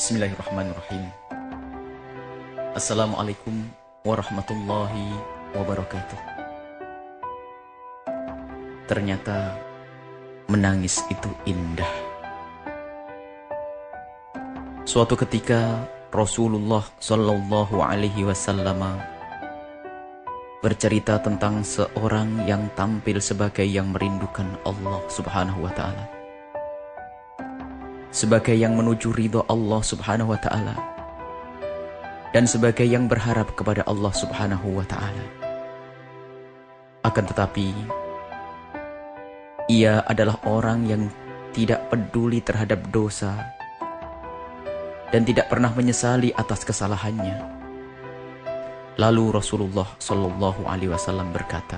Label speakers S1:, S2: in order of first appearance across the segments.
S1: Bismillahirrahmanirrahim. Assalamualaikum warahmatullahi wabarakatuh. Ternyata menangis itu indah. Suatu ketika Rasulullah Shallallahu Alaihi Wasallam bercerita tentang seorang yang tampil sebagai yang merindukan Allah Subhanahu Wa Taala, sebagai yang menuju ridho Allah Subhanahu Wa Taala, dan sebagai yang berharap kepada Allah Subhanahu Wa Taala. Akan tetapi ia adalah orang yang tidak peduli terhadap dosa dan tidak pernah menyesali atas kesalahannya. Lalu Rasulullah Shallallahu Alaihi Wasallam berkata,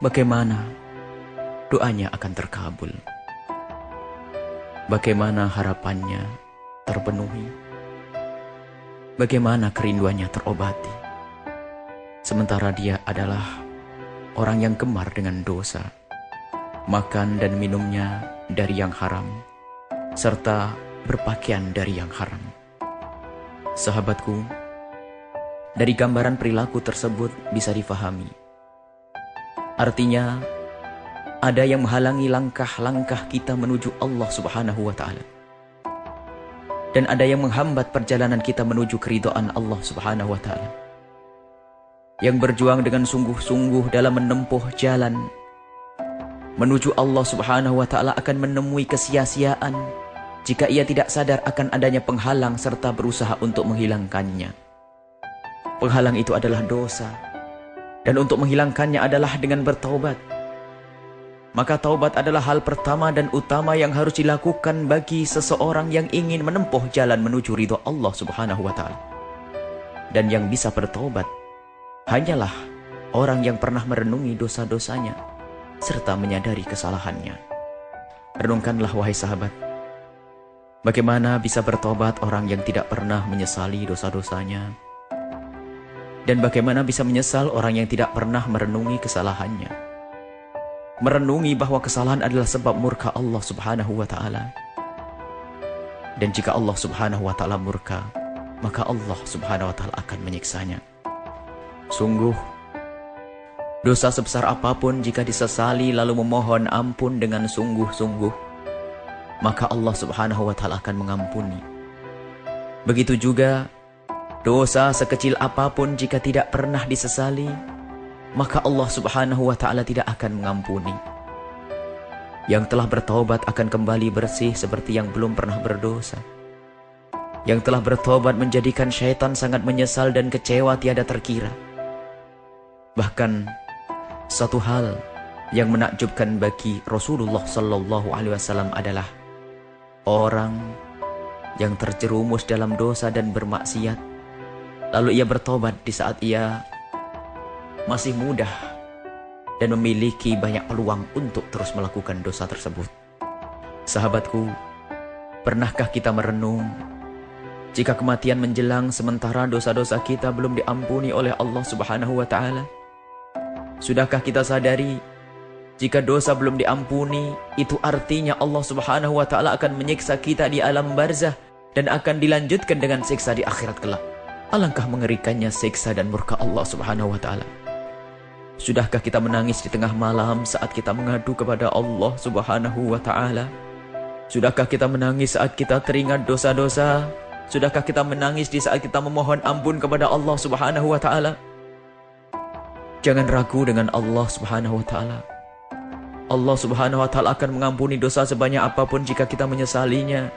S1: bagaimana doanya akan terkabul? Bagaimana harapannya terpenuhi? Bagaimana kerinduannya terobati? Sementara dia adalah orang yang gemar dengan dosa, makan dan minumnya dari yang haram, serta berpakaian dari yang haram. Sahabatku, dari gambaran perilaku tersebut bisa difahami. Artinya, ada yang menghalangi langkah-langkah kita menuju Allah Subhanahu Wa Taala, dan ada yang menghambat perjalanan kita menuju keridhaan Allah Subhanahu Wa Taala. Yang berjuang dengan sungguh-sungguh dalam menempuh jalan menuju Allah Subhanahu Wa Taala akan menemui kesia-siaan jika ia tidak sadar akan adanya penghalang serta berusaha untuk menghilangkannya. Penghalang itu adalah dosa, dan untuk menghilangkannya adalah dengan bertaubat. Maka taubat adalah hal pertama dan utama yang harus dilakukan bagi seseorang yang ingin menempuh jalan menuju ridho Allah Subhanahu Wa Taala. Dan yang bisa bertaubat hanyalah orang yang pernah merenungi dosa-dosanya serta menyadari kesalahannya. Renungkanlah wahai sahabat, bagaimana bisa bertobat orang yang tidak pernah menyesali dosa-dosanya, dan bagaimana bisa menyesal orang yang tidak pernah merenungi kesalahannya. Merenungi bahwa kesalahan adalah sebab murka Allah Subhanahu Wa Taala. Dan jika Allah Subhanahu Wa Taala murka, maka Allah Subhanahu Wa Taala akan menyiksanya. Sungguh, dosa sebesar apapun jika disesali lalu memohon ampun dengan sungguh-sungguh, maka Allah Subhanahu Wa Taala akan mengampuni. Begitu juga dosa sekecil apapun jika tidak pernah disesali, maka Allah Subhanahu Wa Taala tidak akan mengampuni. Yang telah bertobat akan kembali bersih seperti yang belum pernah berdosa. Yang telah bertobat menjadikan syaitan sangat menyesal dan kecewa tiada terkira. Bahkan satu hal yang menakjubkan bagi Rasulullah Sallallahu Alaihi Wasallam adalah orang yang terjerumus dalam dosa dan bermaksiat, lalu ia bertobat di saat ia masih mudah dan memiliki banyak peluang untuk terus melakukan dosa tersebut. Sahabatku, pernahkah kita merenung jika kematian menjelang sementara dosa-dosa kita belum diampuni oleh Allah Subhanahu Wa Taala? Sudahkah kita sadari jika dosa belum diampuni, itu artinya Allah Subhanahu Wa Taala akan menyiksa kita di alam barzah dan akan dilanjutkan dengan siksa di akhirat kelak. Alangkah mengerikannya siksa dan murka Allah Subhanahu Wa Taala. Sudahkah kita menangis di tengah malam saat kita mengadu kepada Allah Subhanahu Wa Taala? Sudahkah kita menangis saat kita teringat dosa-dosa? Sudahkah kita menangis di saat kita memohon ampun kepada Allah Subhanahu Wa Taala? Jangan ragu dengan Allah Subhanahu Wa Taala. Allah Subhanahu Wa Taala akan mengampuni dosa sebanyak apapun jika kita menyesalinya.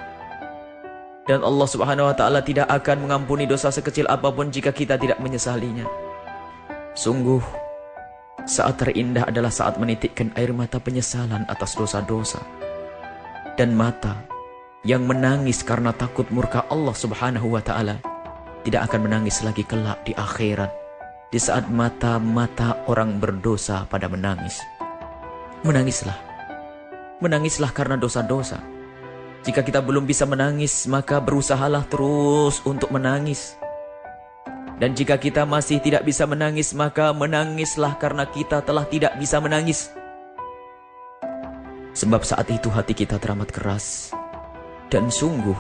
S1: Dan Allah Subhanahu Wa Taala tidak akan mengampuni dosa sekecil apapun jika kita tidak menyesalinya. Sungguh, saat terindah adalah saat menitikkan air mata penyesalan atas dosa-dosa, dan mata yang menangis karena takut murka Allah Subhanahu Wa Taala tidak akan menangis lagi kelak di akhirat, di saat mata-mata orang berdosa pada menangis. Menangislah, menangislah karena dosa-dosa. Jika kita belum bisa menangis, maka berusahalah terus untuk menangis. Dan jika kita masih tidak bisa menangis, maka menangislah karena kita telah tidak bisa menangis. Sebab saat itu hati kita teramat keras, dan sungguh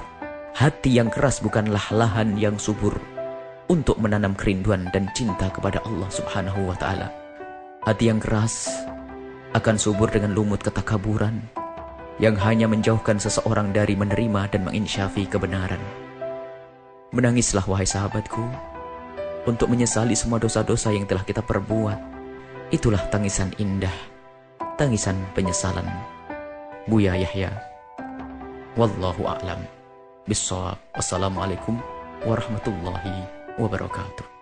S1: Hati yang keras bukanlah lahan yang subur untuk menanam kerinduan dan cinta kepada Allah Subhanahu wa Ta'ala. Hati yang keras akan subur dengan lumut ketakaburan yang hanya menjauhkan seseorang dari menerima dan menginsyafi kebenaran. Menangislah wahai sahabatku, untuk menyesali semua dosa-dosa yang telah kita perbuat. Itulah tangisan indah, tangisan penyesalan. Buya Yahya. Wallahu a'lam bishawab. Wassalamualaikum warahmatullahi wabarakatuh.